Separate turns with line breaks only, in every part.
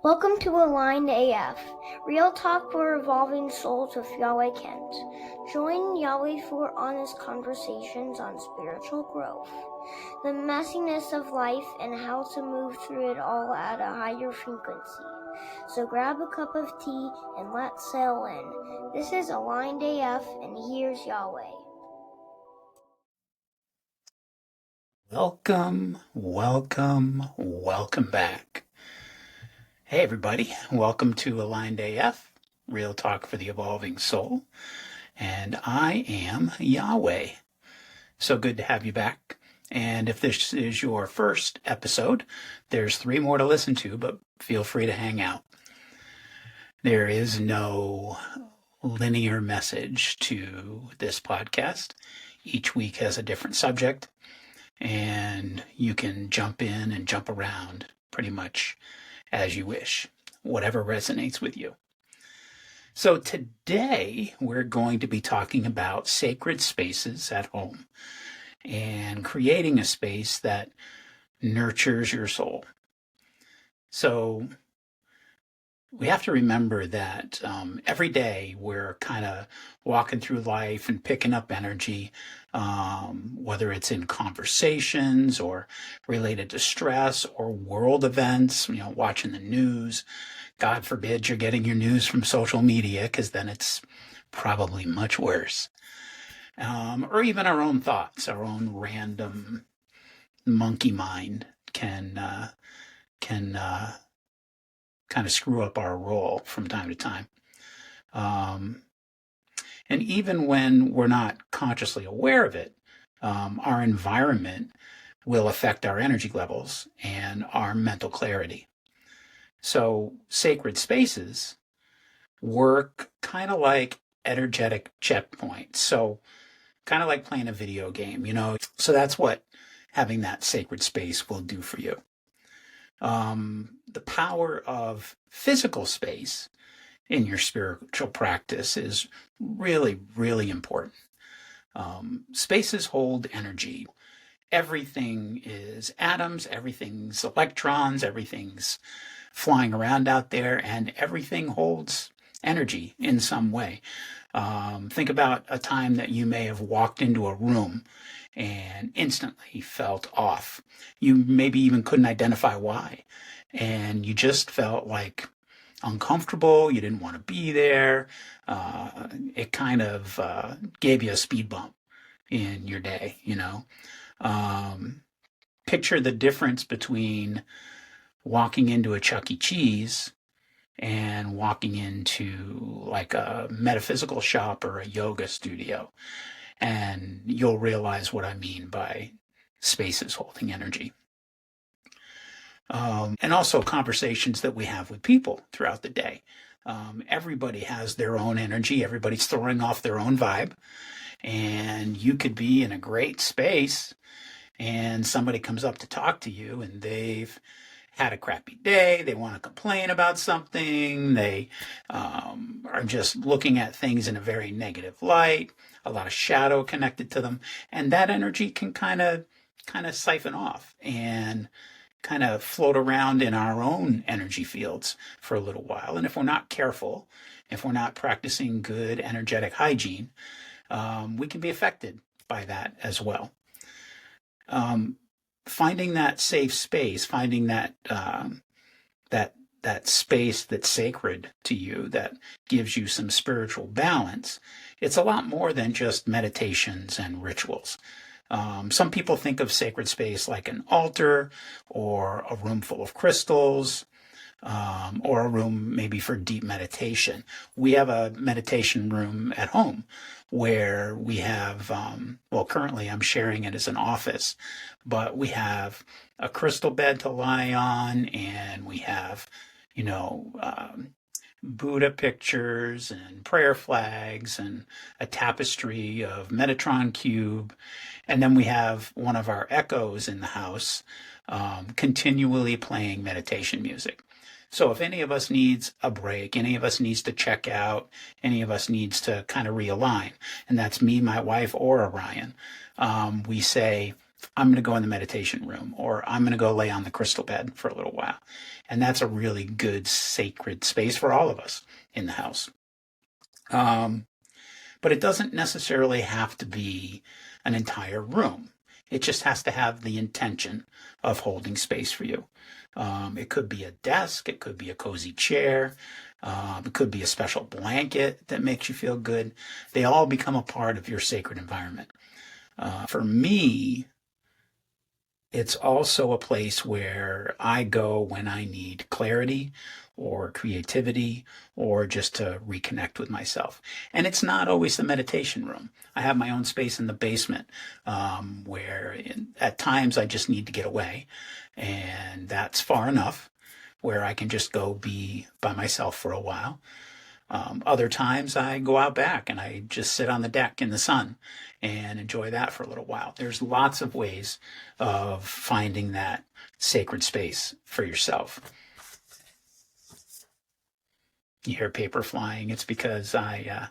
Welcome to Aligned AF, real talk for evolving souls with Yahweh Kent. Join Yahweh for honest conversations on spiritual growth, the messiness of life, and how to move through it all at a higher frequency. So grab a cup of tea and let's sail in. This is Aligned AF, and here's Yahweh.
Welcome back. Hey everybody, welcome to Aligned AF, real talk for the evolving soul. And I am Yahweh. So good to have you back. And if this is your first episode, there's 3 more to listen to, but feel free to hang out. There is no linear message to this podcast. Each week has a different subject, and you can jump in and jump around pretty much as you wish, whatever resonates with you. So today we're going to be talking about sacred spaces at home and creating a space that nurtures your soul. So we have to remember that every day we're kind of walking through life and picking up energy, whether it's in conversations or related to stress or world events, watching the news. God forbid you're getting your news from social media, because then it's probably much worse. Or even our own thoughts, our own random monkey mind can kind of screw up our role from time to time. And even when we're not consciously aware of it, our environment will affect our energy levels and our mental clarity. So sacred spaces work kind of like energetic checkpoints. So kind of like playing a video game, So that's what having that sacred space will do for you. The power of physical space in your spiritual practice is really, really important. Spaces hold energy. Everything is atoms, everything's electrons, everything's flying around out there, and everything holds energy in some way. Think about a time that you may have walked into a room and instantly felt off. You maybe even couldn't identify why. And you just felt like uncomfortable. You didn't want to be there. It kind of gave you a speed bump in your day, Picture the difference between walking into a Chuck E. Cheese and walking into like a metaphysical shop or a yoga studio. And you'll realize what I mean by spaces holding energy. And also conversations that we have with people throughout the day. Everybody has their own energy. Everybody's throwing off their own vibe. And you could be in a great space and somebody comes up to talk to you and they've had a crappy day. They want to complain about something. They are just looking at things in a very negative light, a lot of shadow connected to them. And that energy can kind of siphon off and kind of float around in our own energy fields for a little while. And if we're not careful, if we're not practicing good energetic hygiene, we can be affected by that as well. Finding that safe space, finding that space that's sacred to you, that gives you some spiritual balance, it's a lot more than just meditations and rituals. Some people think of sacred space like an altar or a room full of crystals, or a room maybe for deep meditation. We have a meditation room at home where we have, currently I'm sharing it as an office, but we have a crystal bed to lie on, and we have, Buddha pictures and prayer flags and a tapestry of Metatron cube. And then we have one of our echoes in the house continually playing meditation music. So if any of us needs a break, any of us needs to check out, any of us needs to kind of realign, and that's me, my wife, or Orion, we say, I'm going to go in the meditation room, or I'm going to go lay on the crystal bed for a little while. And that's a really good sacred space for all of us in the house. But it doesn't necessarily have to be an entire room. It just has to have the intention of holding space for you. It could be a desk, it could be a cozy chair, it could be a special blanket that makes you feel good. They all become a part of your sacred environment. For me, it's also a place where I go when I need clarity or creativity or just to reconnect with myself. And it's not always the meditation room. I have my own space in the basement where at times I just need to get away. And that's far enough where I can just go be by myself for a while. Other times I go out back and I just sit on the deck in the sun and enjoy that for a little while. There's lots of ways of finding that sacred space for yourself. You hear paper flying. It's because I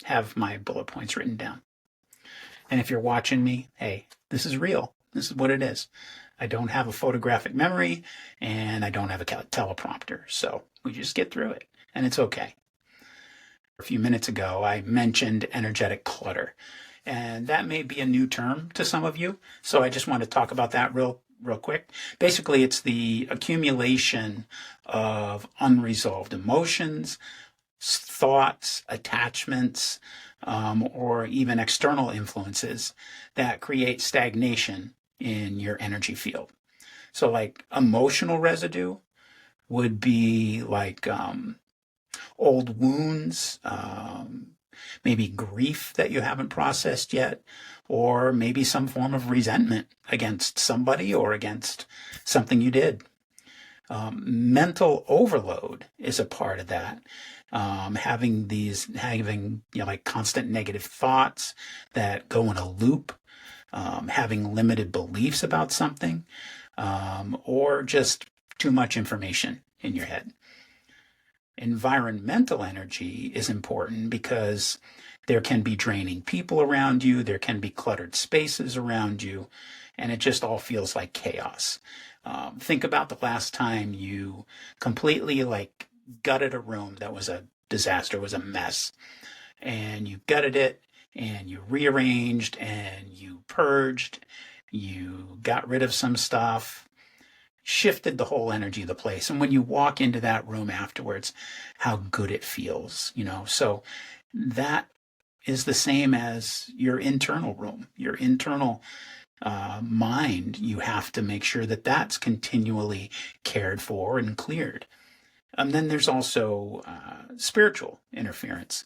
have my bullet points written down. And if you're watching me, hey, this is real. This is what it is. I don't have a photographic memory and I don't have a teleprompter. So we just get through it and it's okay. A few minutes ago, I mentioned energetic clutter, and that may be a new term to some of you. So I just want to talk about that real quick. Basically, it's the accumulation of unresolved emotions, thoughts, attachments, or even external influences that create stagnation in your energy field. So like emotional residue would be like old wounds, maybe grief that you haven't processed yet, or maybe some form of resentment against somebody or against something you did. Mental overload is a part of that. Having like constant negative thoughts that go in a loop, having limited beliefs about something, or just too much information in your head. Environmental energy is important because there can be draining people around you, there can be cluttered spaces around you, and it just all feels like chaos. Think about the last time you completely like gutted a room that was a disaster, was a mess, and you gutted it and you rearranged and you purged, you got rid of some stuff, shifted the whole energy of the place. And when you walk into that room afterwards, how good it feels, So that is the same as your internal room, your internal mind. You have to make sure that that's continually cared for and cleared. And then there's also spiritual interference,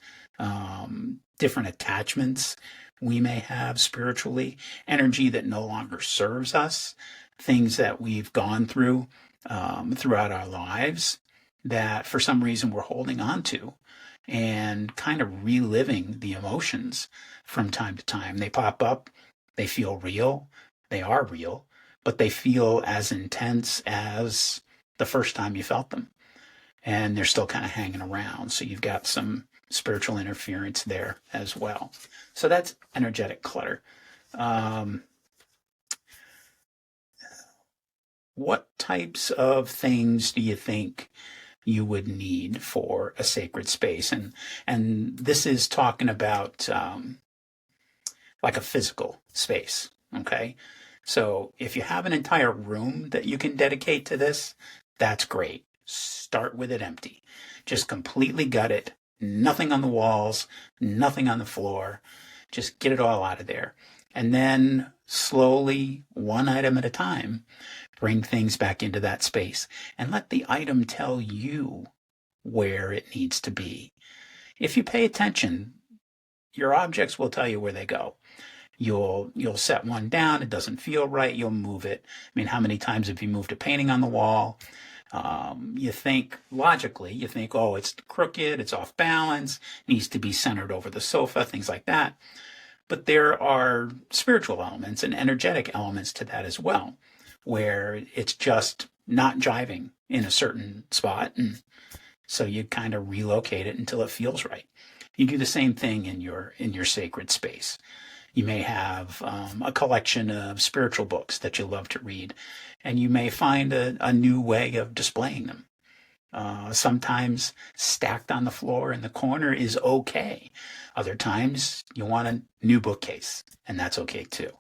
different attachments we may have spiritually, energy that no longer serves us, things that we've gone through throughout our lives that for some reason we're holding on to and kind of reliving the emotions from time to time. They pop up, they feel real, they are real, but they feel as intense as the first time you felt them. And they're still kind of hanging around. So you've got some spiritual interference there as well. So that's energetic clutter. What types of things do you think you would need for a sacred space? And this is talking about like a physical space, okay? So if you have an entire room that you can dedicate to this, that's great. Start with it empty. Just completely gut it. Nothing on the walls, nothing on the floor. Just get it all out of there. And then slowly, one item at a time, bring things back into that space and let the item tell you where it needs to be. If you pay attention, your objects will tell you where they go. You'll set one down, it doesn't feel right, you'll move it. I mean, how many times have you moved a painting on the wall? You think logically, oh, it's crooked, it's off balance, needs to be centered over the sofa, things like that. But there are spiritual elements and energetic elements to that as well, where it's just not jiving in a certain spot. And so you kind of relocate it until it feels right. You do the same thing in your sacred space. You may have a collection of spiritual books that you love to read, and you may find a new way of displaying them. Sometimes stacked on the floor in the corner is okay. Other times you want a new bookcase, and that's okay too.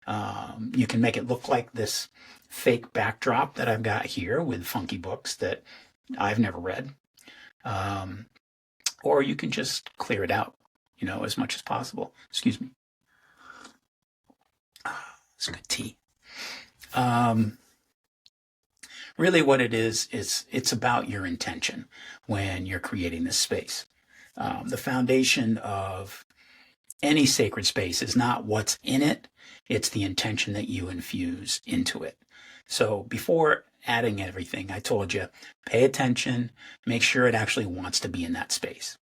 You can make it look like this fake backdrop that I've got here with funky books that I've never read. Or you can just clear it out, as much as possible. Excuse me. It's good tea. Really what it is it's about your intention when you're creating this space. The foundation of any sacred space is not what's in it, it's the intention that you infuse into it. So before adding everything, I told you, pay attention, make sure it actually wants to be in that space.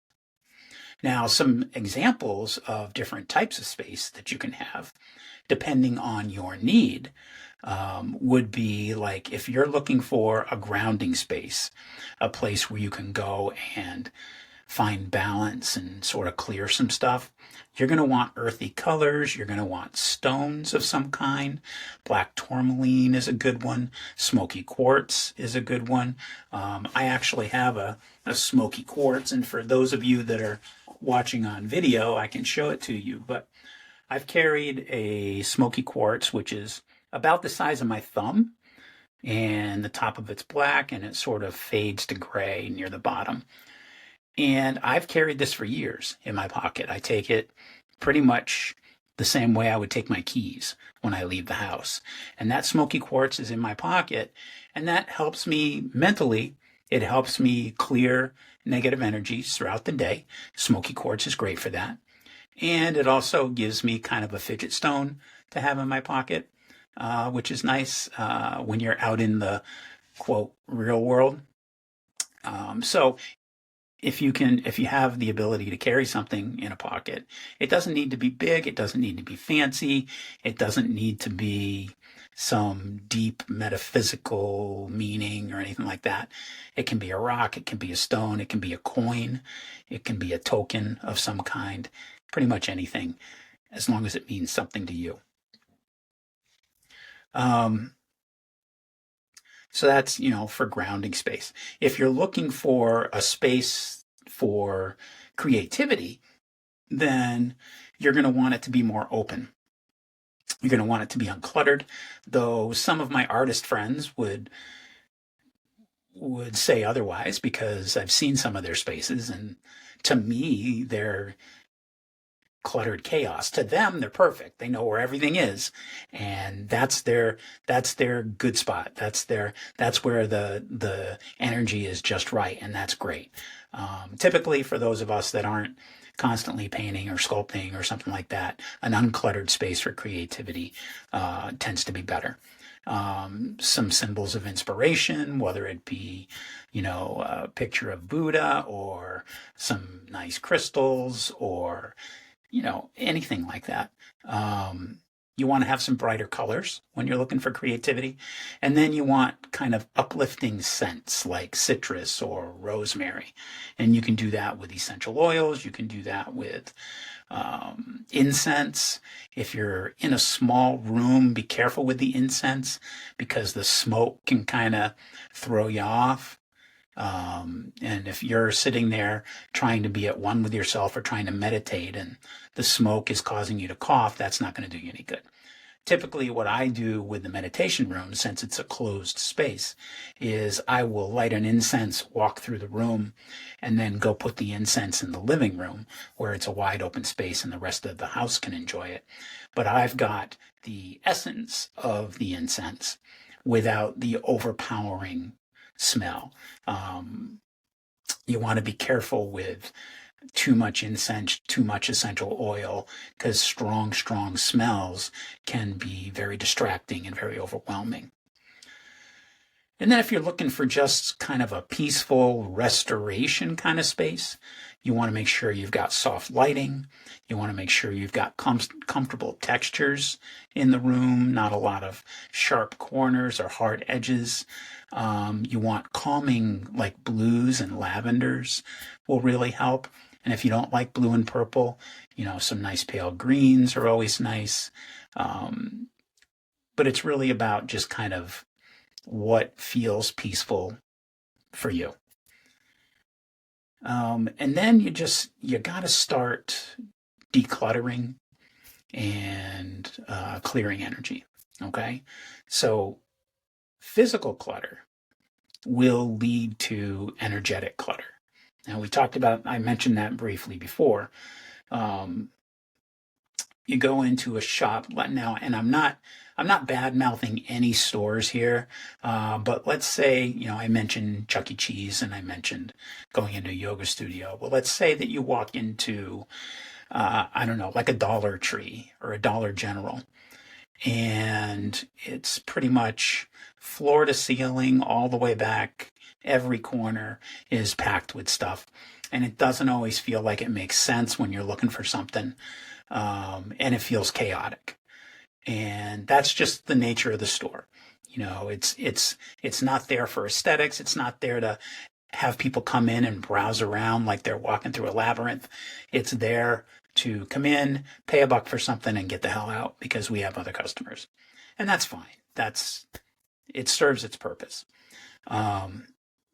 Now, some examples of different types of space that you can have, depending on your need, would be like if you're looking for a grounding space, a place where you can go and find balance and sort of clear some stuff. You're going to want earthy colors. You're going to want stones of some kind. Black tourmaline is a good one. Smoky quartz is a good one. I actually have a smoky quartz, and for those of you that are watching on video, I can show it to you. But I've carried a smoky quartz, which is about the size of my thumb, and the top of it's black, and it sort of fades to gray near the bottom. And I've carried this for years in my pocket. I take it pretty much the same way I would take my keys when I leave the house. And that smoky quartz is in my pocket, and that helps me mentally. It helps me clear negative energies throughout the day. Smoky quartz is great for that. And it also gives me kind of a fidget stone to have in my pocket, which is nice when you're out in the, quote, real world. So if you have the ability to carry something in a pocket, it doesn't need to be big. It doesn't need to be fancy. It doesn't need to be some deep metaphysical meaning or anything like that. It can be a rock. It can be a stone. It can be a coin. It can be a token of some kind. Pretty much anything, as long as it means something to you. So that's, for grounding space. If you're looking for a space for creativity, then you're going to want it to be more open. You're going to want it to be uncluttered, though some of my artist friends would say otherwise, because I've seen some of their spaces, and to me, they're cluttered chaos. To them, they're perfect. They know where everything is, and that's their good spot. That's where the energy is just right, and that's great. Typically, for those of us that aren't constantly painting or sculpting or something like that, an uncluttered space for creativity tends to be better. Some symbols of inspiration, whether it be, a picture of Buddha or some nice crystals or anything like that. You want to have some brighter colors when you're looking for creativity. And then you want kind of uplifting scents like citrus or rosemary. And you can do that with essential oils. You can do that with incense. If you're in a small room, be careful with the incense because the smoke can kind of throw you off. And if you're sitting there trying to be at one with yourself or trying to meditate and the smoke is causing you to cough, that's not going to do you any good. Typically, what I do with the meditation room, since it's a closed space, is I will light an incense, walk through the room, and then go put the incense in the living room where it's a wide open space and the rest of the house can enjoy it. But I've got the essence of the incense without the overpowering smell. You want to be careful with too much incense, too much essential oil, because strong smells can be very distracting and very overwhelming. And then if you're looking for just kind of a peaceful restoration kind of space, you want to make sure you've got soft lighting. You want to make sure you've got comfortable textures in the room, not a lot of sharp corners or hard edges. You want calming, like blues and lavenders will really help. And if you don't like blue and purple, some nice pale greens are always nice. But it's really about just kind of what feels peaceful for you. And then you got to start decluttering and clearing energy. Okay. So physical clutter will lead to energetic clutter. Now I mentioned that briefly before. You go into a shop now, and I'm not bad mouthing any stores here, but let's say, I mentioned Chuck E. Cheese and I mentioned going into a yoga studio. Well, let's say that you walk into, I don't know, like a Dollar Tree or a Dollar General, and it's pretty much floor to ceiling, all the way back. Every corner is packed with stuff, and it doesn't always feel like it makes sense when you're looking for something, and it feels chaotic. And that's just the nature of the store. It's not there for aesthetics. It's not there to have people come in and browse around like they're walking through a labyrinth. It's there to come in, pay $1 for something, and get the hell out because we have other customers. And that's fine. It serves its purpose.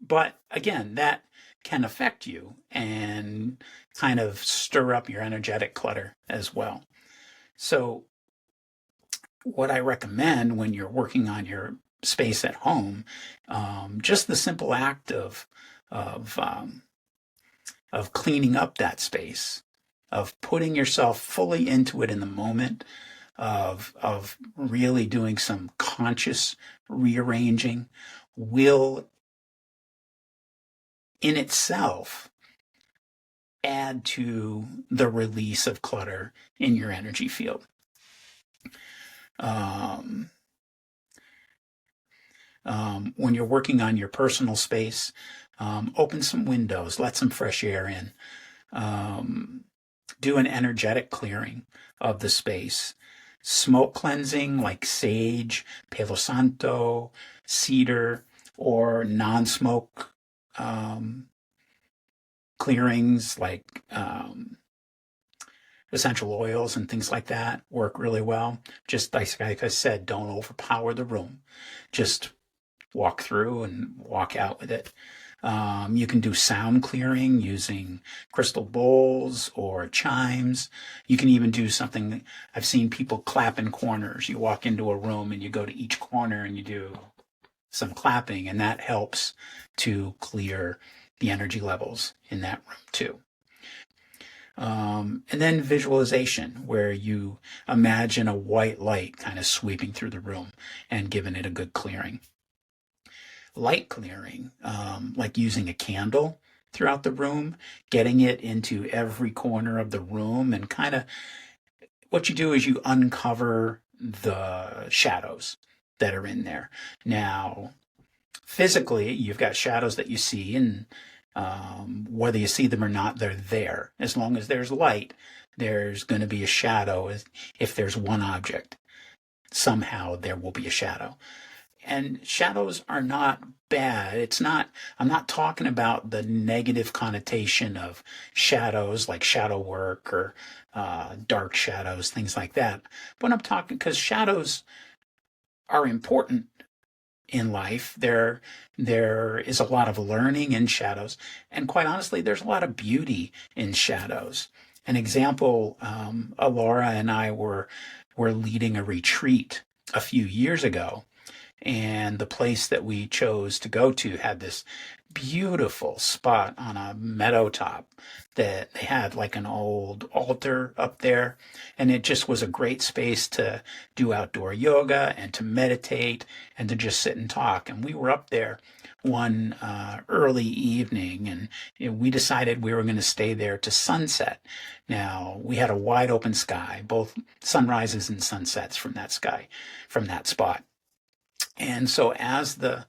But again, that can affect you and kind of stir up your energetic clutter as well. So what I recommend when you're working on your space at home, just the simple act of cleaning up that space, of putting yourself fully into it in the moment, of really doing some conscious rearranging, will in itself add to the release of clutter in your energy field. When you're working on your personal space, open some windows, let some fresh air in, do an energetic clearing of the space. Smoke cleansing like sage, Palo Santo, cedar, or non-smoke clearings like essential oils and things like that work really well. Just like I said, don't overpower the room. Just walk through and walk out with it. You can do sound clearing using crystal bowls or chimes. You can even do something, I've seen people clap in corners. You walk into a room and you go to each corner and you do some clapping, and that helps to clear the energy levels in that room too. And then visualization, where you imagine a white light kind of sweeping through the room and giving it a good clearing. Light clearing, like using a candle throughout the room, getting it into every corner of the room, and kind of what you do is you uncover the shadows that are in there. Now, physically, you've got shadows that you see, and whether you see them or not, they're there. As long as there's light, there's going to be a shadow. If there's one object, somehow there will be a shadow. And shadows are not bad. I'm not talking about the negative connotation of shadows like shadow work or dark shadows, things like that. But I'm talking because shadows are important in life. There is a lot of learning in shadows. And quite honestly, there's a lot of beauty in shadows. An example, Alora and I were leading a retreat a few years ago. And the place that we chose to go to had this beautiful spot on a meadow top that they had like an old altar up there. And it just was a great space to do outdoor yoga and to meditate and to just sit and talk. And we were up there one early evening, and we decided we were going to stay there to sunset. Now, we had a wide open sky, both sunrises and sunsets from that spot. And so as the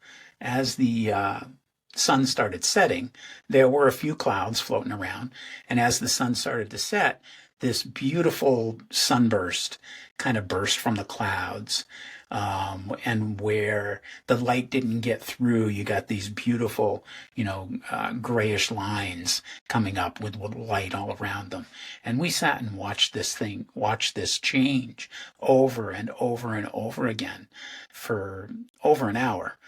sun started setting, there were a few clouds floating around. And as the sun started to set, this beautiful sunburst kind of burst from the clouds. and where the light didn't get through, you got these beautiful, grayish lines coming up with light all around them. And we sat and watched this change over and over and over again for over an hour.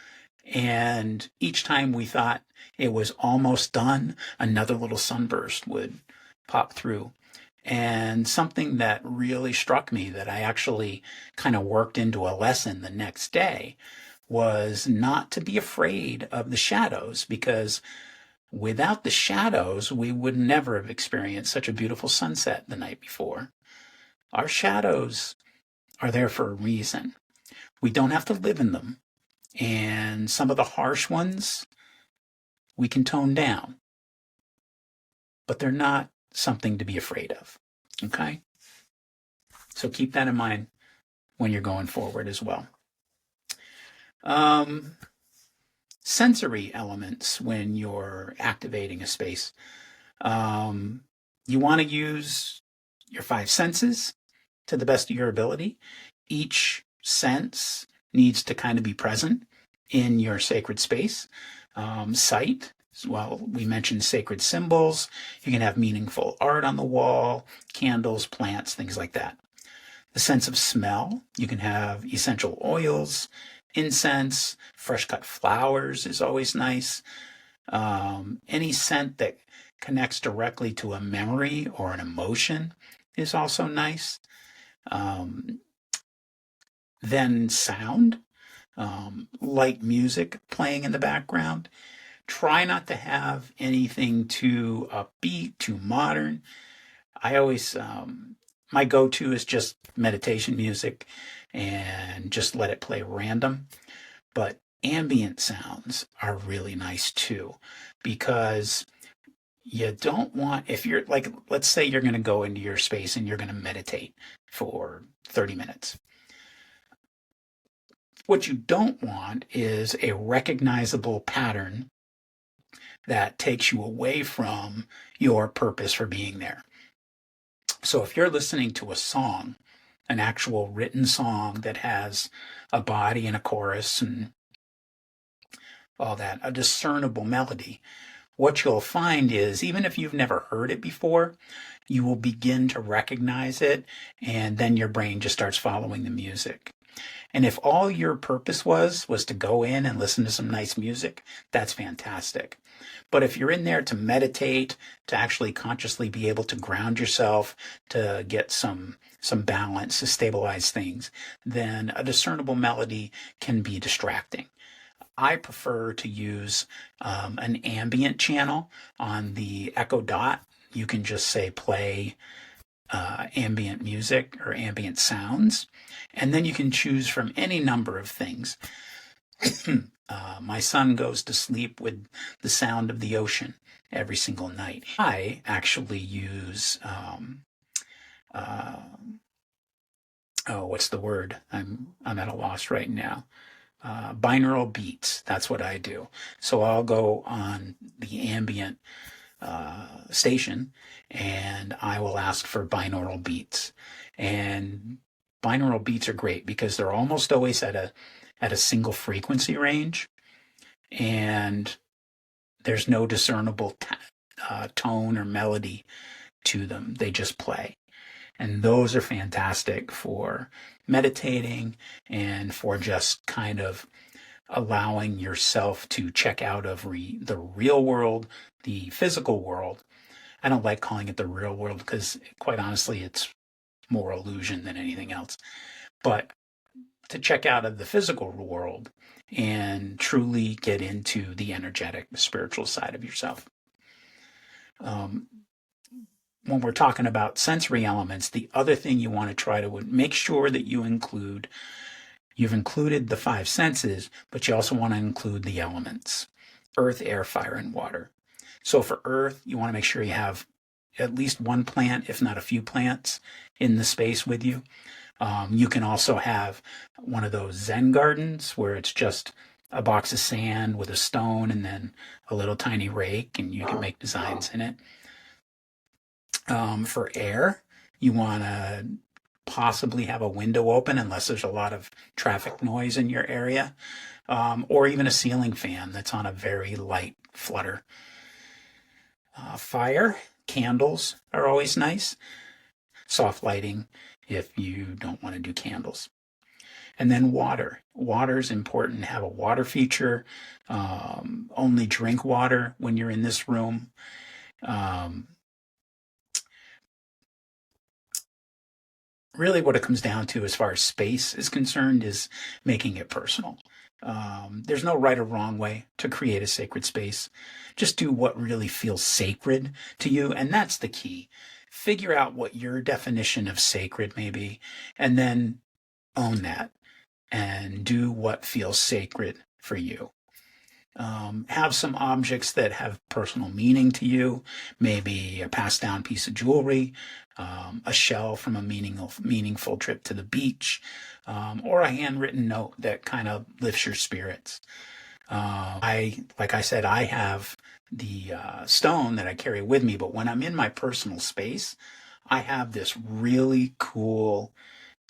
And each time we thought it was almost done, another little sunburst would pop through. And something that really struck me that I actually kind of worked into a lesson the next day was not to be afraid of the shadows, because without the shadows, we would never have experienced such a beautiful sunset the night before. Our shadows are there for a reason. We don't have to live in them. And some of the harsh ones we can tone down, but they're not something to be afraid of. Okay? So keep that in mind when you're going forward as well. Sensory elements when you're activating a space. You want to use your five senses to the best of your ability. Each sense needs to kind of be present in your sacred space. Sight, well, we mentioned sacred symbols. You can have meaningful art on the wall, candles, plants, things like that. The sense of smell, you can have essential oils, incense, fresh cut flowers is always nice. Any scent that connects directly to a memory or an emotion is also nice. Then sound, light music playing in the background. Try not to have anything too upbeat, too modern. I always, my go-to is just meditation music and just let it play random. But ambient sounds are really nice too, because you don't want, if you're like, let's say you're going to go into your space and you're going to meditate for 30 minutes. What you don't want is a recognizable pattern that takes you away from your purpose for being there. So if you're listening to a song, an actual written song that has a body and a chorus and all that, a discernible melody, what you'll find is, even if you've never heard it before, you will begin to recognize it, and then your brain just starts following the music. And if all your purpose was to go in and listen to some nice music, that's fantastic. But if you're in there to meditate, to actually consciously be able to ground yourself, to get some balance, to stabilize things, then a discernible melody can be distracting. I prefer to use an ambient channel on the Echo Dot. You can just say play ambient music or ambient sounds, and then you can choose from any number of things. My son goes to sleep with the sound of the ocean every single night. I actually use what's the word? I'm at a loss right now. Binaural beats. That's what I do. So I'll go on the ambient station and I will ask for binaural beats. And binaural beats are great because they're almost always at a single frequency range, and there's no discernible tone or melody to them. They just play. And those are fantastic for meditating and for just kind of allowing yourself to check out of the real world, the physical world. I don't like calling it the real world because, quite honestly, it's more illusion than anything else. But to check out of the physical world and truly get into the energetic, spiritual side of yourself. When we're talking about sensory elements, the other thing you want to try to make sure that you've included the five senses, but you also want to include the elements: earth, air, fire, and water. So for earth, you want to make sure you have at least one plant, if not a few plants, in the space with you. You can also have one of those Zen gardens where it's just a box of sand with a stone and then a little tiny rake, and you can make designs in it. For air, you want to possibly have a window open unless there's a lot of traffic noise in your area, or even a ceiling fan that's on a very light flutter. Fire, candles are always nice. Soft lighting if you don't want to do candles. And then water. Water is important. Have a water feature. Only drink water when you're in this room. Really what it comes down to as far as space is concerned is making it personal. There's no right or wrong way to create a sacred space. Just do what really feels sacred to you, and that's the key. Figure out what your definition of sacred may be, and then own that and do what feels sacred for you. Have some objects that have personal meaning to you, maybe a passed down piece of jewelry, a shell from a meaningful trip to the beach, or a handwritten note that kind of lifts your spirits. Like I said, I have the stone that I carry with me, but when I'm in my personal space, I have this really cool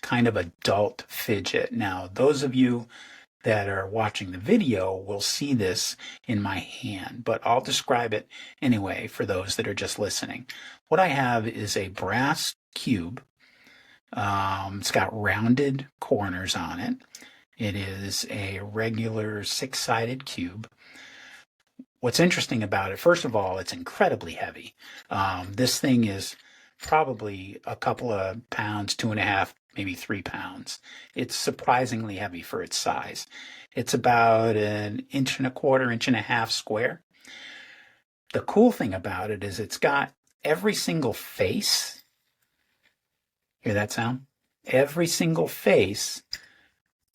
kind of adult fidget. Now, those of you that are watching the video will see this in my hand, but I'll describe it anyway for those that are just listening. What I have is a brass cube. It's got rounded corners on it. It is a regular 6-sided cube. What's interesting about it, first of all, it's incredibly heavy. This thing is probably a couple of pounds, 2.5, maybe 3 pounds. It's surprisingly heavy for its size. It's about 1.25 1.5 inches square. The cool thing about it is it's got every single face. Hear that sound? Every single face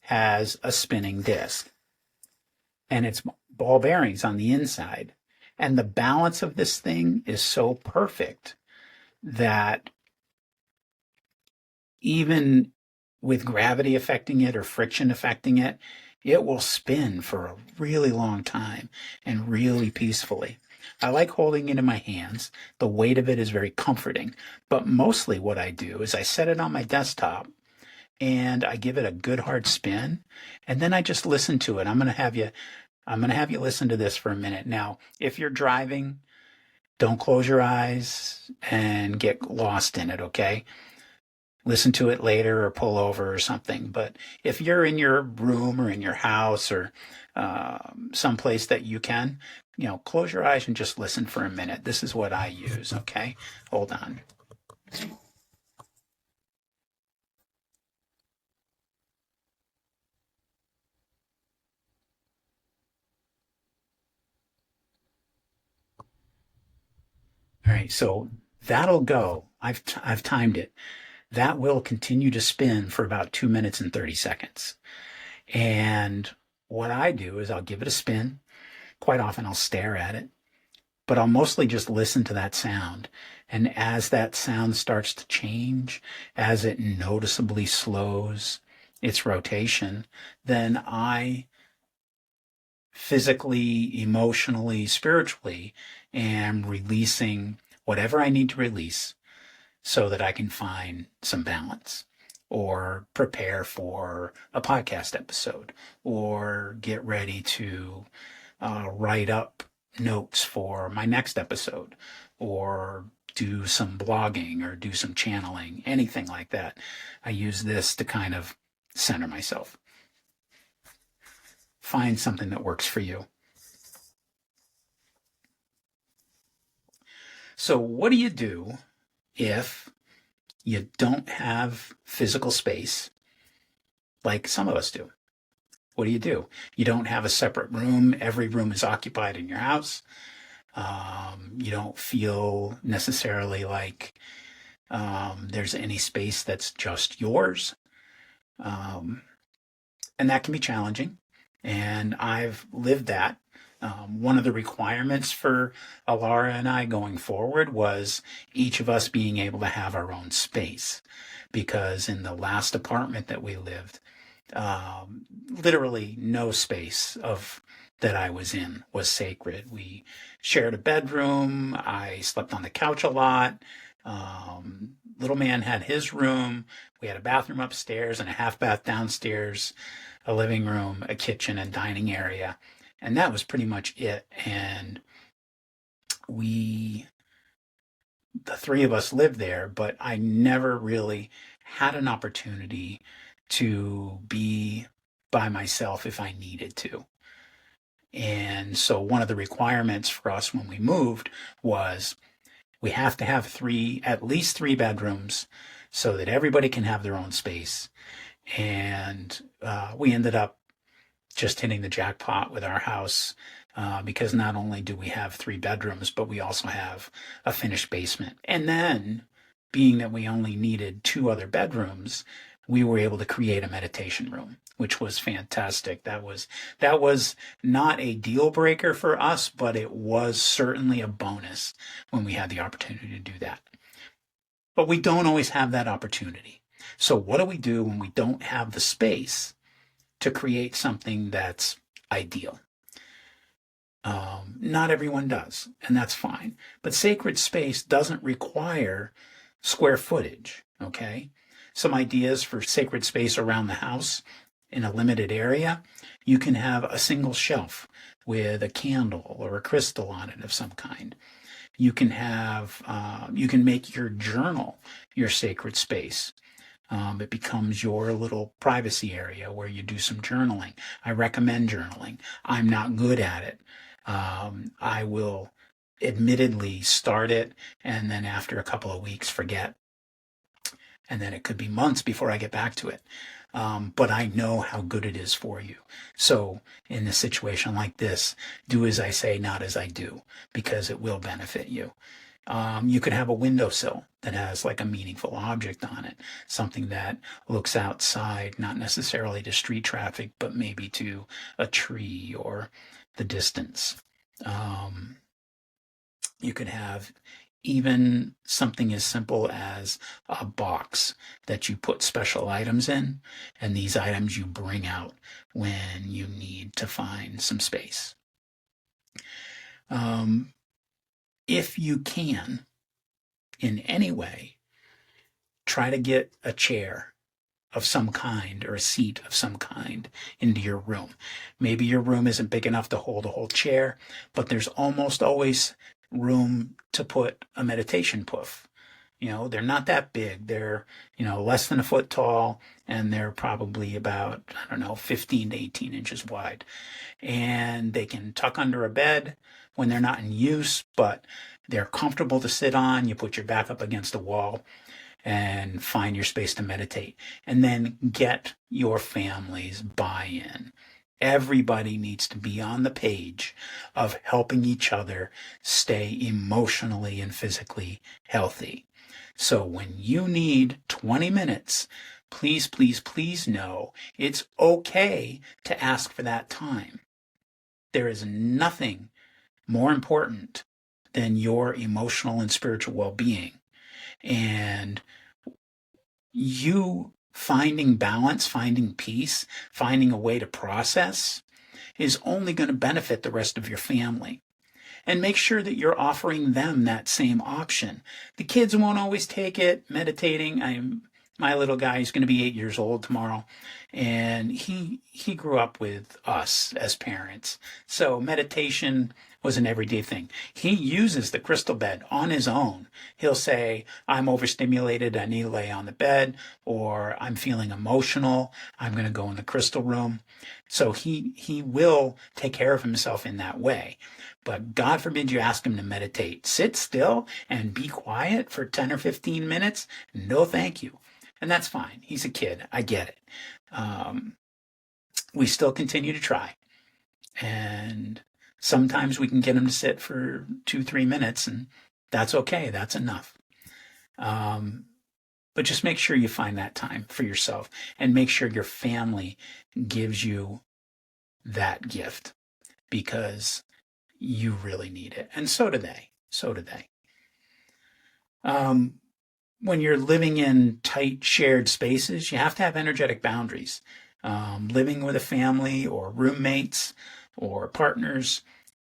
has a spinning disc. And it's ball bearings on the inside. And the balance of this thing is so perfect that even with gravity affecting it or friction affecting it, it will spin for a really long time and really peacefully. I like holding it in my hands. The weight of it is very comforting. But mostly what I do is I set it on my desktop and I give it a good hard spin, and then I just listen to it. I'm going to have you listen to this for a minute. Now, if you're driving, don't close your eyes and get lost in it, okay? Listen to it later or pull over or something. But if you're in your room or in your house or someplace that you can, close your eyes and just listen for a minute. This is what I use, okay? Hold on. All right, so that'll go. I've timed it. That will continue to spin for about 2 minutes and 30 seconds. And what I do is I'll give it a spin. Quite often I'll stare at it, but I'll mostly just listen to that sound. And as that sound starts to change, as it noticeably slows its rotation, then I physically, emotionally, spiritually am releasing whatever I need to release so that I can find some balance or prepare for a podcast episode or get ready to write up notes for my next episode or do some blogging or do some channeling, anything like that. I use this to kind of center myself. Find something that works for you. So what do you do if you don't have physical space like some of us do? What do? You don't have a separate room. Every room is occupied in your house. You don't feel necessarily like there's any space that's just yours. And that can be challenging. And I've lived that. One of the requirements for Alara and I going forward was each of us being able to have our own space. Because in the last apartment that we lived, literally no space that I was in was sacred. We shared a bedroom. I slept on the couch a lot. Little man had his room. We had a bathroom upstairs and a half bath downstairs, a living room, a kitchen, and dining area. And that was pretty much it. And the three of us lived there, but I never really had an opportunity to be by myself if I needed to. And so one of the requirements for us when we moved was we have to have at least three bedrooms so that everybody can have their own space. And we ended up just hitting the jackpot with our house because not only do we have three bedrooms, but we also have a finished basement. And then, being that we only needed two other bedrooms, we were able to create a meditation room, which was fantastic. That was not a deal breaker for us, but it was certainly a bonus when we had the opportunity to do that. But we don't always have that opportunity. So what do we do when we don't have the space to create something that's ideal? Not everyone does, and that's fine. But sacred space doesn't require square footage, okay? Some ideas for sacred space around the house in a limited area. You can have a single shelf with a candle or a crystal on it of some kind. You can make your journal your sacred space. It becomes your little privacy area where you do some journaling. I recommend journaling. I'm not good at it. I will admittedly start it and then after a couple of weeks forget. And then it could be months before I get back to it. But I know how good it is for you. So in a situation like this, do as I say, not as I do, because it will benefit you. You could have a windowsill that has like a meaningful object on it, something that looks outside, not necessarily to street traffic, but maybe to a tree or the distance. You could have even something as simple as a box that you put special items in, and these items you bring out when you need to find some space. If you can, in any way, try to get a chair of some kind or a seat of some kind into your room. Maybe your room isn't big enough to hold a whole chair, but there's almost always room to put a meditation poof. They're not that big. They're, less than a foot tall, and they're probably about, 15 to 18 inches wide. And they can tuck under a bed when they're not in use, but they're comfortable to sit on. You put your back up against the wall and find your space to meditate. And then get your family's buy-in. Everybody needs to be on the page of helping each other stay emotionally and physically healthy. So when you need 20 minutes, please, please, please know it's okay to ask for that time. There is nothing more important than your emotional and spiritual well-being. And you finding balance, finding peace, finding a way to process is only going to benefit the rest of your family. And make sure that you're offering them that same option. The kids won't always take it. Meditating, my little guy is going to be 8 years old tomorrow, and he grew up with us as parents. So meditation was an everyday thing. He uses the crystal bed on his own. He'll say, I'm overstimulated, I need to lay on the bed, or I'm feeling emotional, I'm going to go in the crystal room. So he will take care of himself in that way. But God forbid you ask him to meditate. Sit still and be quiet for 10 or 15 minutes. No, thank you. And that's fine. He's a kid. I get it. We still continue to try. And sometimes we can get him to sit for 2-3 minutes, and that's okay. That's enough. But just make sure you find that time for yourself, and make sure your family gives you that gift, because you really need it. And so do they. When you're living in tight shared spaces, you have to have energetic boundaries. Living with a family or roommates or partners,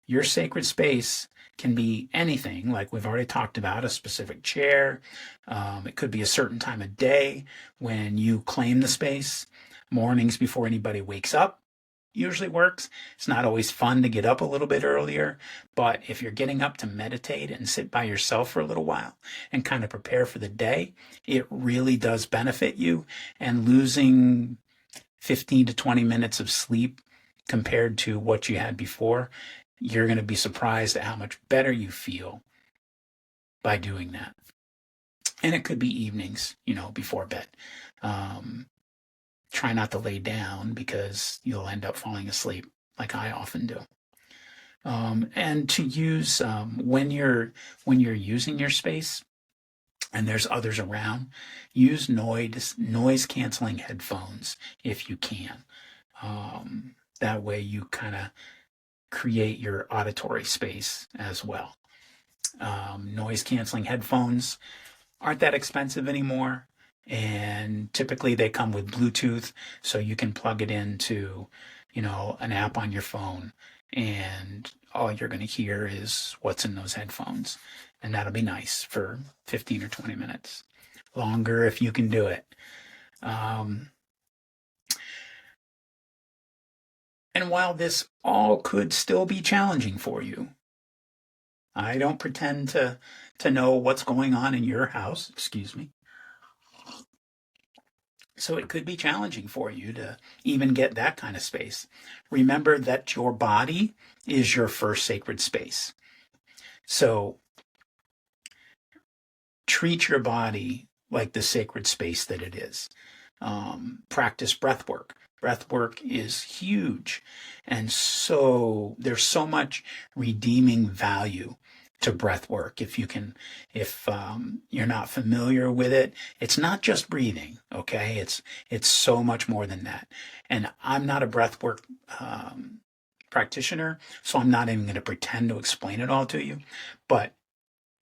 Your sacred space can be anything, like we've already talked about, a specific chair. It could be a certain time of day when you claim the space. Mornings before anybody wakes up usually works. It's not always fun to get up a little bit earlier, but if you're getting up to meditate and sit by yourself for a little while and kind of prepare for the day, it really does benefit you. And losing 15 to 20 minutes of sleep compared to what you had before, you're going to be surprised at how much better you feel by doing that. And it could be evenings, before bed. Try not to lay down because you'll end up falling asleep like I often do. And to use when you're using your space and there's others around, use noise canceling headphones if you can. That way you kind of create your auditory space as well. Noise canceling headphones aren't that expensive anymore. And typically they come with Bluetooth, so you can plug it into, an app on your phone, and all you're going to hear is what's in those headphones. And that'll be nice for 15 or 20 minutes. Longer if you can do it. And while this all could still be challenging for you, I don't pretend to know what's going on in your house, excuse me. So it could be challenging for you to even get that kind of space. Remember that your body is your first sacred space. So treat your body like the sacred space that it is. Practice breath work. Breath work is huge. And so there's so much redeeming value to breath work. If you're not familiar with it, it's not just breathing, okay? It's so much more than that. And I'm not a breath work practitioner, so I'm not even going to pretend to explain it all to you. But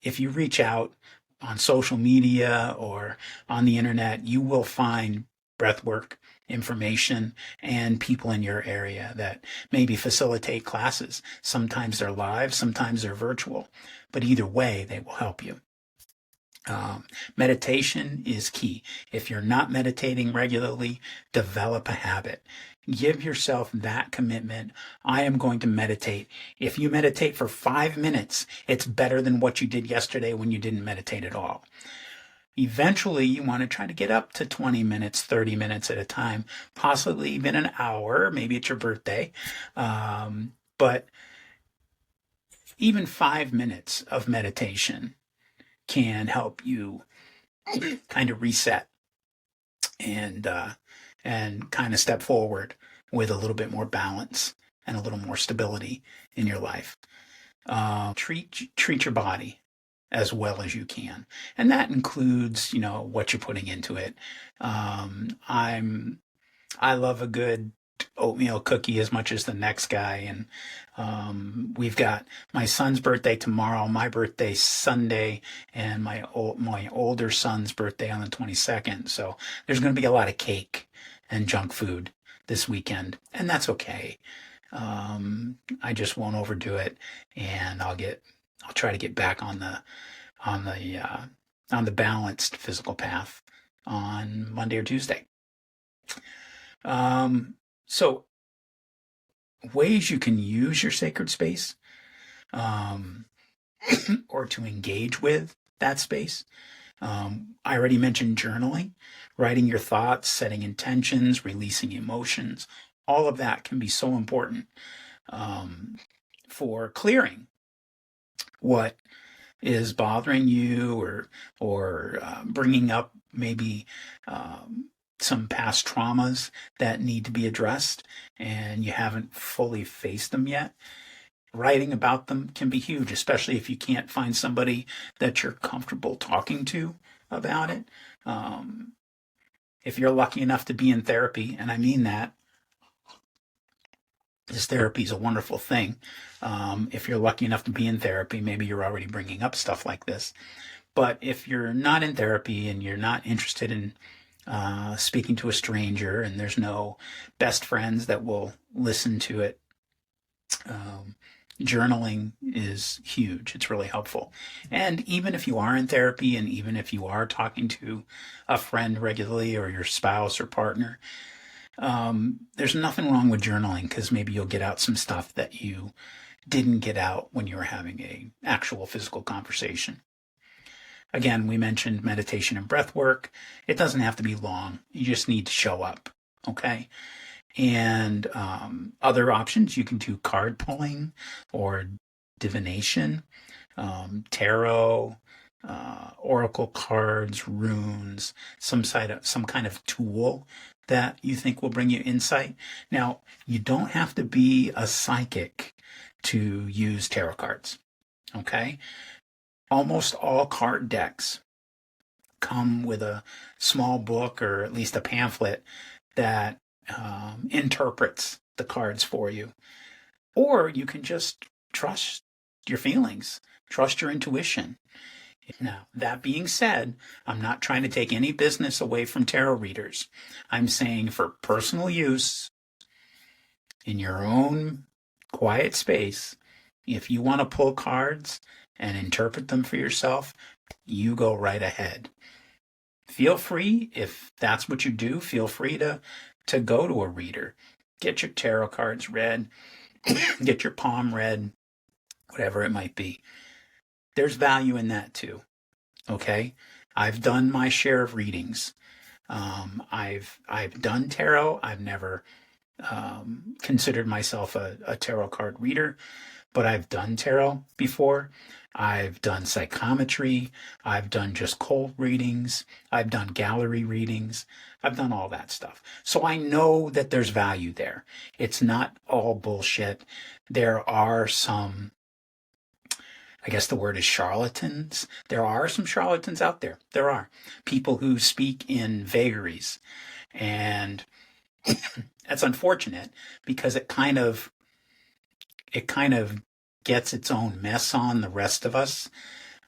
if you reach out on social media or on the internet, you will find breathwork information and people in your area that maybe facilitate classes. Sometimes they're live, sometimes they're virtual, but either way, they will help you. Meditation is key. If you're not meditating regularly, develop a habit. Give yourself that commitment. I am going to meditate. If you meditate for 5 minutes, it's better than what you did yesterday when you didn't meditate at all. Eventually, you want to try to get up to 20 minutes, 30 minutes at a time, possibly even an hour. Maybe it's your birthday. But even 5 minutes of meditation can help you kind of reset and kind of step forward with a little bit more balance and a little more stability in your life. Treat your body as well as you can, and that includes what you're putting into it. I love a good oatmeal cookie as much as the next guy, and we've got my son's birthday tomorrow, my birthday Sunday, and my older son's birthday on the 22nd. So there's going to be a lot of cake and junk food this weekend, and that's okay. I just won't overdo it, and I'll try to get back on the balanced physical path on Monday or Tuesday. So ways you can use your sacred space, or to engage with that space. I already mentioned journaling, writing your thoughts, setting intentions, releasing emotions. All of that can be so important for clearing what is bothering you, or bringing up maybe some past traumas that need to be addressed and you haven't fully faced them yet. Writing about them can be huge, especially if you can't find somebody that you're comfortable talking to about it. If you're lucky enough to be in therapy, and I mean that, this therapy is a wonderful thing. If you're lucky enough to be in therapy, maybe you're already bringing up stuff like this. But if you're not in therapy and you're not interested in speaking to a stranger, and there's no best friends that will listen to it, journaling is huge. It's really helpful. And even if you are in therapy and even if you are talking to a friend regularly or your spouse or partner, there's nothing wrong with journaling because maybe you'll get out some stuff that you didn't get out when you were having a actual physical conversation. Again, we mentioned meditation and breath work. It doesn't have to be long. You just need to show up. Okay. And other options, you can do card pulling or divination, tarot, oracle cards, runes, some kind of tool that you think will bring you insight. Now, you don't have to be a psychic to use tarot cards. Okay? Almost all card decks come with a small book or at least a pamphlet that interprets the cards for you. Or you can just trust your feelings, trust your intuition. Now, that being said, I'm not trying to take any business away from tarot readers. I'm saying for personal use in your own quiet space, if you want to pull cards and interpret them for yourself, you go right ahead. Feel free, if that's what you do, feel free to go to a reader. Get your tarot cards read, get your palm read, whatever it might be. There's value in that too. Okay? I've done my share of readings. I've done tarot. I've never considered myself a tarot card reader, but I've done tarot before. I've done psychometry. I've done just cold readings. I've done gallery readings. I've done all that stuff. So I know that there's value there. It's not all bullshit. There are some, I guess the word is charlatans. There are some charlatans out there. There are people who speak in vagaries. And that's unfortunate because it kind of gets its own mess on the rest of us.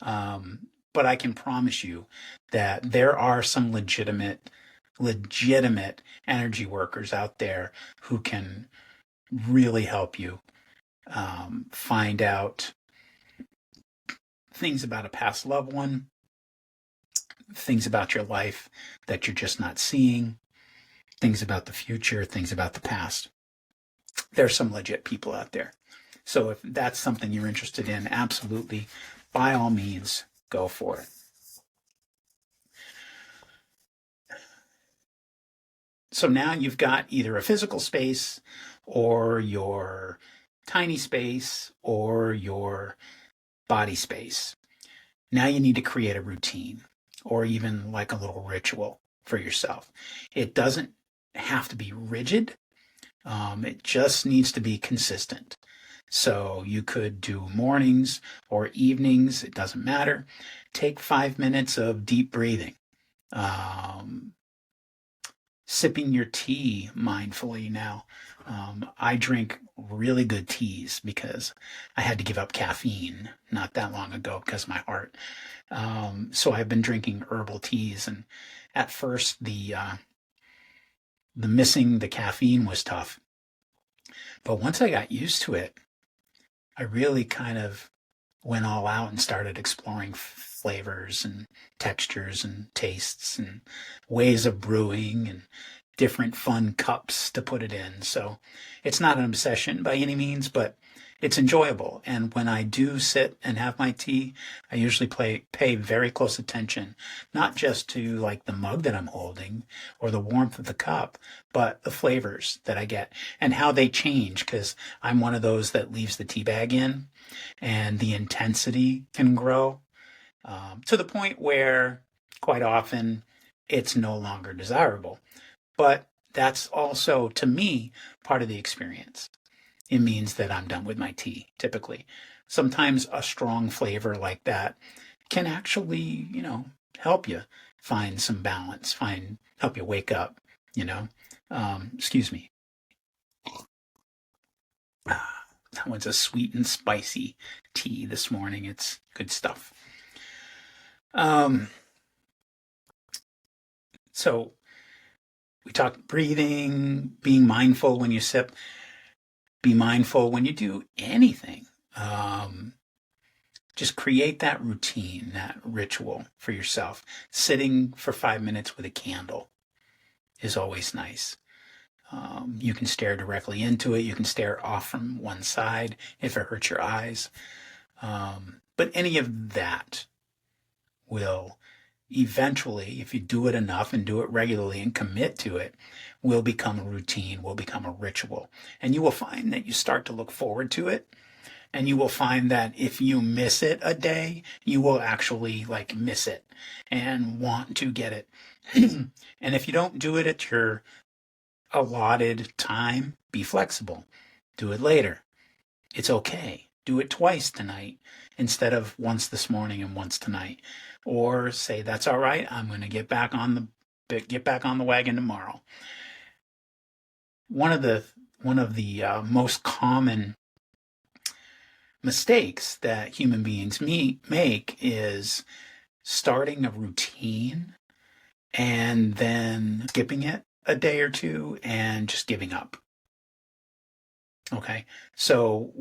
But I can promise you that there are some legitimate energy workers out there who can really help you find out things about a past loved one, things about your life that you're just not seeing, things about the future, things about the past. There's some legit people out there. So if that's something you're interested in, absolutely, by all means, go for it. So now you've got either a physical space or your tiny space or your body space. Now you need to create a routine or even like a little ritual for yourself. It doesn't have to be rigid. It just needs to be consistent. So you could do mornings or evenings, it doesn't matter. Take 5 minutes of deep breathing. Sipping your tea mindfully now. I drink really good teas because I had to give up caffeine not that long ago because of my heart. So I've been drinking herbal teas, and at first the missing the caffeine was tough. But once I got used to it, I really kind of went all out and started exploring flavors and textures and tastes and ways of brewing and different fun cups to put it in. So it's not an obsession by any means, but it's enjoyable. And when I do sit and have my tea, I usually pay very close attention, not just to like the mug that I'm holding or the warmth of the cup, but the flavors that I get and how they change, because I'm one of those that leaves the tea bag in, and the intensity can grow to the point where quite often it's no longer desirable. But that's also, to me, part of the experience. It means that I'm done with my tea, typically. Sometimes a strong flavor like that can actually, help you find some balance, help you wake up, excuse me. That one's a sweet and spicy tea this morning. It's good stuff. So we talked breathing, being mindful when you sip. Be mindful when you do anything. Just create that routine, that ritual for yourself. Sitting for 5 minutes with a candle is always nice. You can stare directly into it. You can stare off from one side if it hurts your eyes. But any of that will eventually, if you do it enough and do it regularly and commit to it, will become a routine, will become a ritual. And you will find that you start to look forward to it. And you will find that if you miss it a day, you will actually like miss it and want to get it. And if you don't do it at your allotted time, be flexible. Do it later. It's okay. Do it twice tonight instead of once this morning and once tonight. Or say, that's all right. I'm going to get back on the wagon tomorrow. One of the most common mistakes that human beings make is starting a routine and then skipping it a day or two and just giving up. Okay, so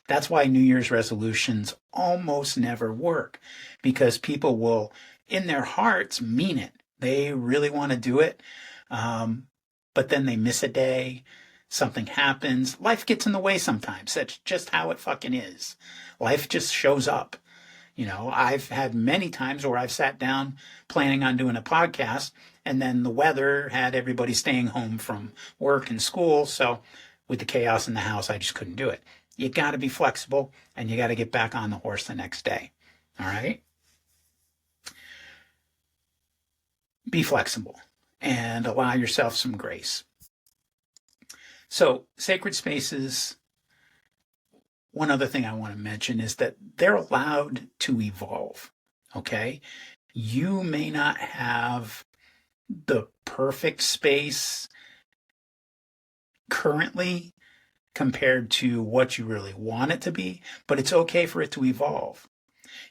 that's why New Year's resolutions almost never work, because people will, in their hearts, mean it. They really want to do it, but then they miss a day. Something happens. Life gets in the way sometimes. That's just how it fucking is. Life just shows up. I've had many times where I've sat down planning on doing a podcast, and then the weather had everybody staying home from work and school. So with the chaos in the house, I just couldn't do it. You got to be flexible, and you got to get back on the horse the next day. All right? Be flexible and allow yourself some grace. So sacred spaces, one other thing I want to mention is that they're allowed to evolve, okay? You may not have the perfect space currently compared to what you really want it to be, but it's okay for it to evolve.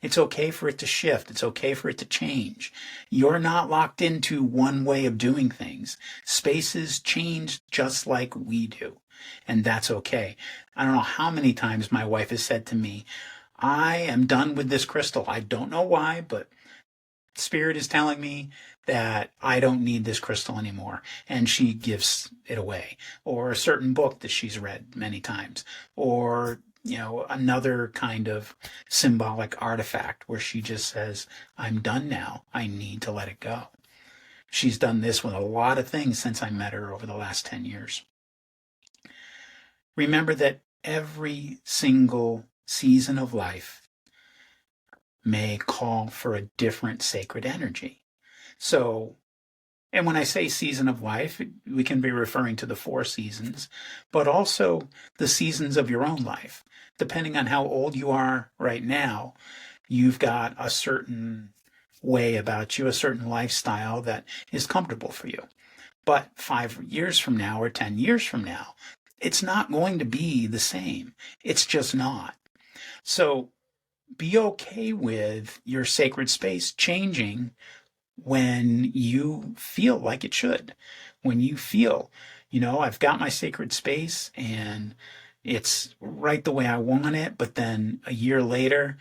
It's okay for it to shift. It's okay for it to change. You're not locked into one way of doing things. Spaces change just like we do, and that's okay. I don't know how many times my wife has said to me, I am done with this crystal. I don't know why, but Spirit is telling me that I don't need this crystal anymore, and she gives it away. Or a certain book that she's read many times, or another kind of symbolic artifact where she just says, I'm done now. I need to let it go. She's done this with a lot of things since I met her over the last 10 years. Remember that every single season of life may call for a different sacred energy. So, and when I say season of life, we can be referring to the 4 seasons, but also the seasons of your own life. Depending on how old you are right now, you've got a certain way about you, a certain lifestyle that is comfortable for you. But 5 years from now or 10 years from now, it's not going to be the same. It's just not. So be okay with your sacred space changing when you feel like it should. When you feel, I've got my sacred space and it's right the way I want it, but then a year later,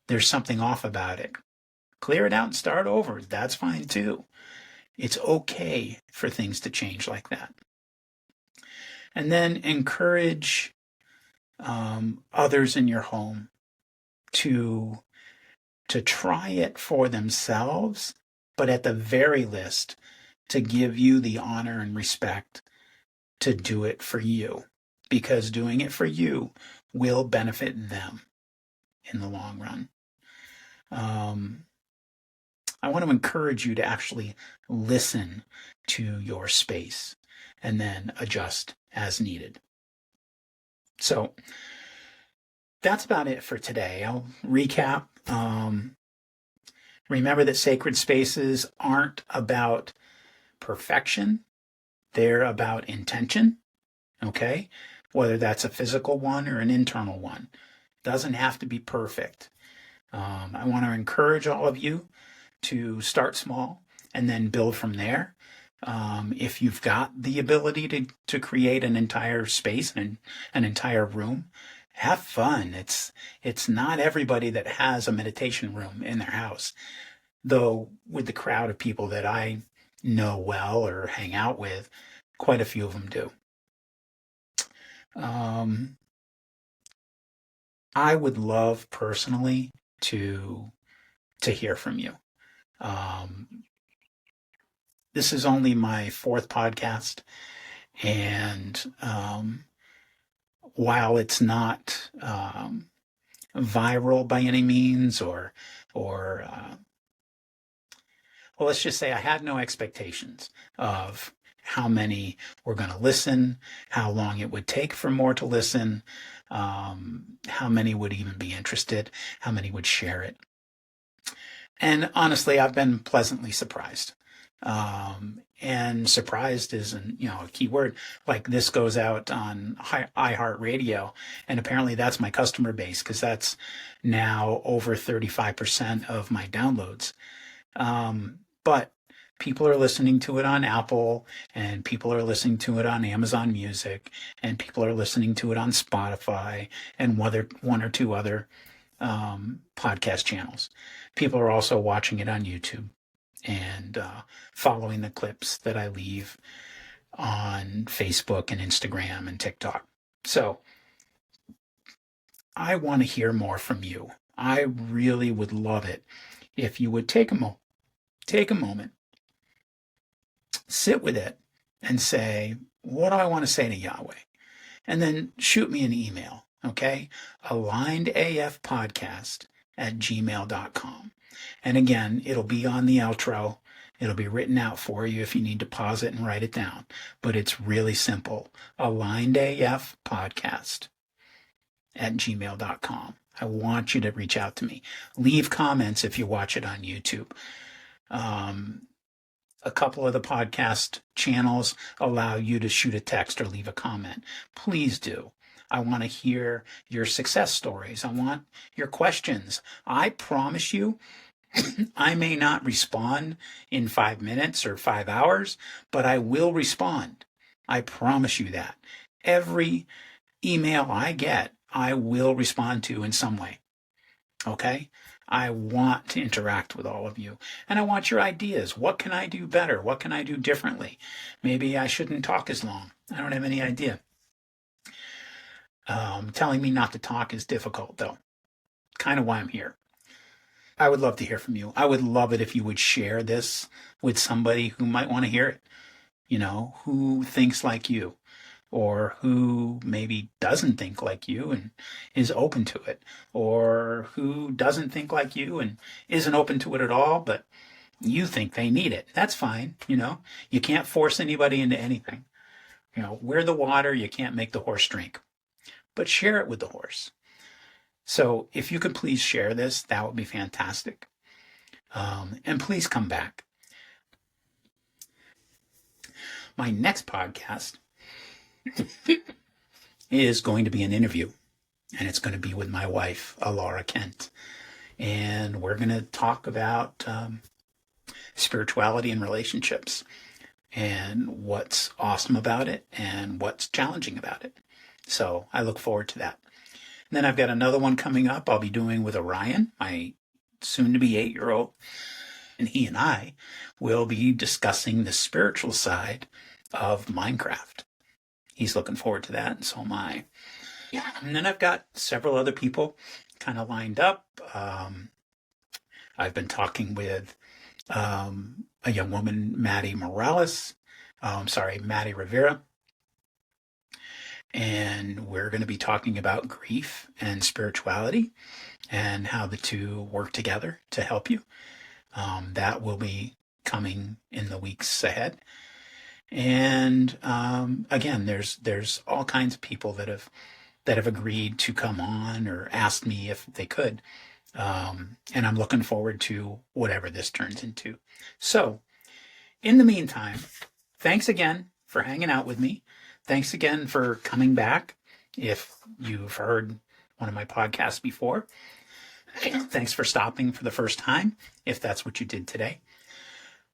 there's something off about it. Clear it out and start over. That's fine too. It's okay for things to change like that. And then encourage others in your home to try it for themselves, but at the very least, to give you the honor and respect to do it for you, because doing it for you will benefit them in the long run. I want to encourage you to actually listen to your space and then adjust as needed. So that's about it for today. I'll recap. Remember that sacred spaces aren't about perfection. They're about intention, okay? Whether that's a physical one or an internal one. Doesn't have to be perfect. I want to encourage all of you to start small and then build from there. If you've got the ability to create an entire space and an entire room have fun. It's not everybody that has a meditation room in their house, though with the crowd of people that I know well or hang out with, quite a few of them do. Um, I would love personally to hear from you. Um, this is only my fourth podcast, and while it's not viral by any means, or well, let's just say I had no expectations of how many were going to listen, how long it would take for more to listen, how many would even be interested, how many would share it. And honestly, I've been pleasantly surprised. And surprised isn't, a key word. Like, this goes out on iHeartRadio, and apparently that's my customer base, because that's now over 35% of my downloads. But people are listening to it on Apple, and people are listening to it on Amazon Music, and people are listening to it on Spotify, and one or two other podcast channels. People are also watching it on YouTube and following the clips that I leave on Facebook and Instagram and TikTok. So I want to hear more from you. I really would love it if you would take a moment, sit with it, and say, what do I want to say to Yahweh? And then shoot me an email, okay? alignedafpodcast@gmail.com. And again, it'll be on the outro. It'll be written out for you if you need to pause it and write it down. But it's really simple. alignedafpodcast@gmail.com. I want you to reach out to me. Leave comments if you watch it on YouTube. A couple of the podcast channels allow you to shoot a text or leave a comment. Please do. I want to hear your success stories. I want your questions. I promise you, I may not respond in 5 minutes or 5 hours, but I will respond. I promise you that. Every email I get, I will respond to in some way. Okay? I want to interact with all of you, and I want your ideas. What can I do better? What can I do differently? Maybe I shouldn't talk as long. I don't have any idea. Telling me not to talk is difficult, though. Kind of why I'm here. I would love to hear from you. I would love it if you would share this with somebody who might want to hear it, who thinks like you, or who maybe doesn't think like you and is open to it, or who doesn't think like you and isn't open to it at all, but you think they need it. That's fine. You can't force anybody into anything. We're the water, you can't make the horse drink, but share it with the horse. So if you could please share this, that would be fantastic. And please come back. My next podcast is going to be an interview, and it's going to be with my wife, Alara Kent. And we're going to talk about spirituality and relationships, and what's awesome about it and what's challenging about it. So I look forward to that. And then I've got another one coming up I'll be doing with Orion, my soon-to-be 8-year-old. And he and I will be discussing the spiritual side of Minecraft. He's looking forward to that, and so am I. Yeah. And then I've got several other people kind of lined up. I've been talking with a young woman, Maddie Rivera. And we're going to be talking about grief and spirituality and how the two work together to help you. That will be coming in the weeks ahead. And again, there's all kinds of people that have agreed to come on or asked me if they could. And I'm looking forward to whatever this turns into. So, in the meantime, thanks again for hanging out with me. Thanks again for coming back if you've heard one of my podcasts before. Thanks for stopping for the first time, if that's what you did today.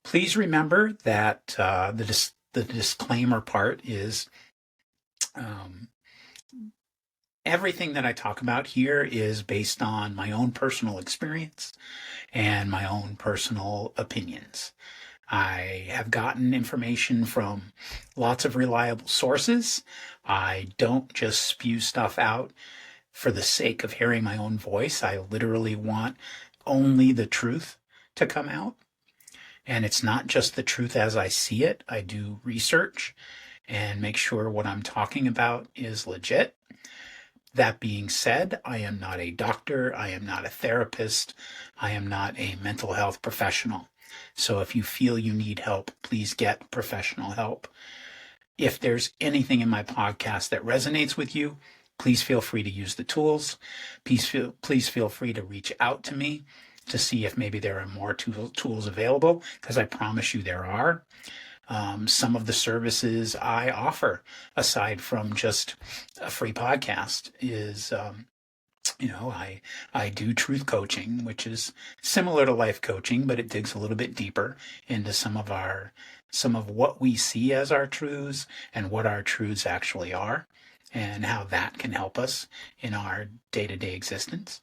Please remember that the disclaimer part is Everything that I talk about here is based on my own personal experience and my own personal opinions. I have gotten information from lots of reliable sources. I don't just spew stuff out for the sake of hearing my own voice. I literally want only the truth to come out. And it's not just the truth as I see it. I do research and make sure what I'm talking about is legit. That being said, I am not a doctor. I am not a therapist. I am not a mental health professional. So if you feel you need help, please get professional help. If there's anything in my podcast that resonates with you, please feel free to use the tools. Please feel free to reach out to me to see if maybe there are more tools available, because I promise you there are. Some of the services I offer, aside from just a free podcast, is I do truth coaching, which is similar to life coaching, but it digs a little bit deeper into some of what we see as our truths and what our truths actually are, and how that can help us in our day-to-day existence.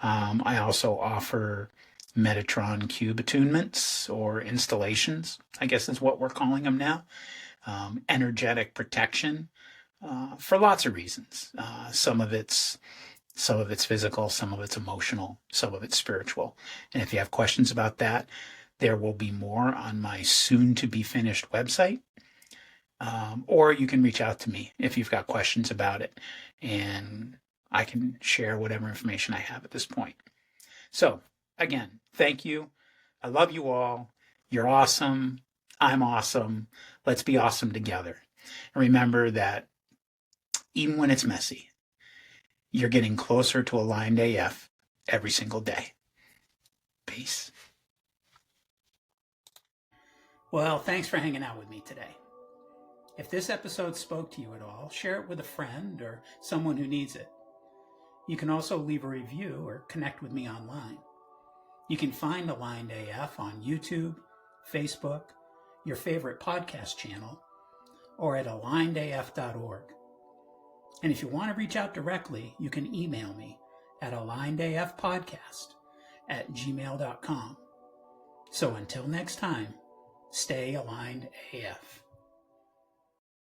I also offer Metatron cube attunements, or installations, I guess is what we're calling them now. Energetic protection, for lots of reasons. Some of it's physical, some of it's emotional, some of it's spiritual. And if you have questions about that, there will be more on my soon to be finished website. Or you can reach out to me if you've got questions about it, and I can share whatever information I have at this point. So again, thank you. I love you all. You're awesome. I'm awesome. Let's be awesome together. And remember that even when it's messy, you're getting closer to aligned AF every single day. Peace. Well, thanks for hanging out with me today. If this episode spoke to you at all, share it with a friend or someone who needs it. You can also leave a review or connect with me online. You can find Aligned AF on YouTube, Facebook, your favorite podcast channel, or at alignedaf.org. And if you want to reach out directly, you can email me at alignedafpodcast@gmail.com. So until next time, stay aligned AF.